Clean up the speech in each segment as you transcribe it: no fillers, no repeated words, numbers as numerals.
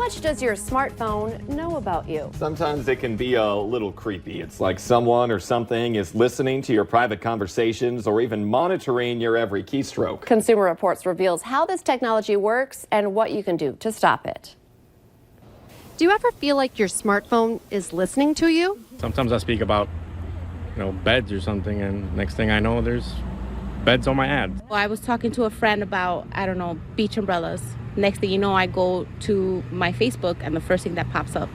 much does your smartphone know about you? Sometimes it can be a little creepy. It's like someone or something is listening to your private conversations or even monitoring your every keystroke. Consumer Reports reveals how this technology works and what you can do to stop it. Do you ever feel like your smartphone is listening to you? Sometimes I speak about, beds or something, and next thing I know, there's beds on my ad. Well, I was talking to a friend about, beach umbrellas. Next thing you know, I go to my Facebook and the first thing that pops up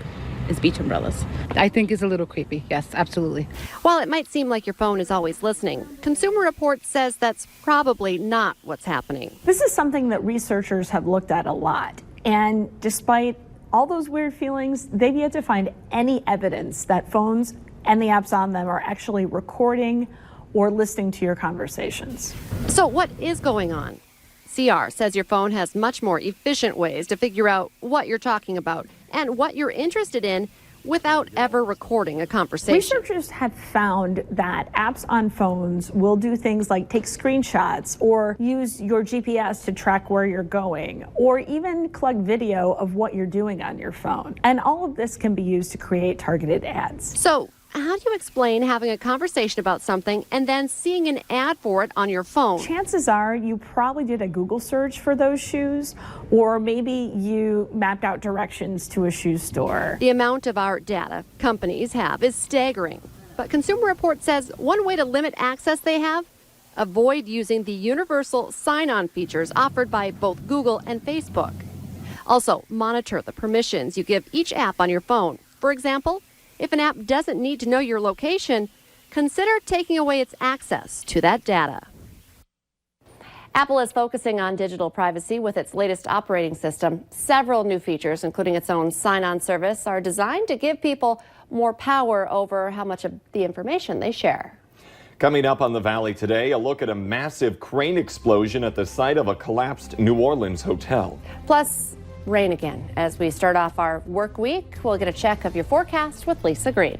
is beach umbrellas. I think it's a little creepy. Yes, absolutely. While it might seem like your phone is always listening, Consumer Reports says that's probably not what's happening. This is something that researchers have looked at a lot. And despite all those weird feelings, they've yet to find any evidence that phones and the apps on them are actually recording or listening to your conversations. So what is going on? CR says your phone has much more efficient ways to figure out what you're talking about and what you're interested in without ever recording a conversation. Researchers have found that apps on phones will do things like take screenshots or use your GPS to track where you're going, or even collect video of what you're doing on your phone. And all of this can be used to create targeted ads. So how do you explain having a conversation about something and then seeing an ad for it on your phone? Chances are you probably did a Google search for those shoes, or maybe you mapped out directions to a shoe store. The amount of our data companies have is staggering. But Consumer Reports says one way to limit access they have, avoid using the universal sign-on features offered by both Google and Facebook. Also, monitor the permissions you give each app on your phone. For example, if an app doesn't need to know your location, consider taking away its access to that data. Apple is focusing on digital privacy with its latest operating system. Several new features, including its own sign-on service, are designed to give people more power over how much of the information they share. Coming up on The Valley today, a look at a massive crane explosion at the site of a collapsed New Orleans hotel. Plus, rain again. As we start off our work week, we'll get a check of your forecast with Lisa Green.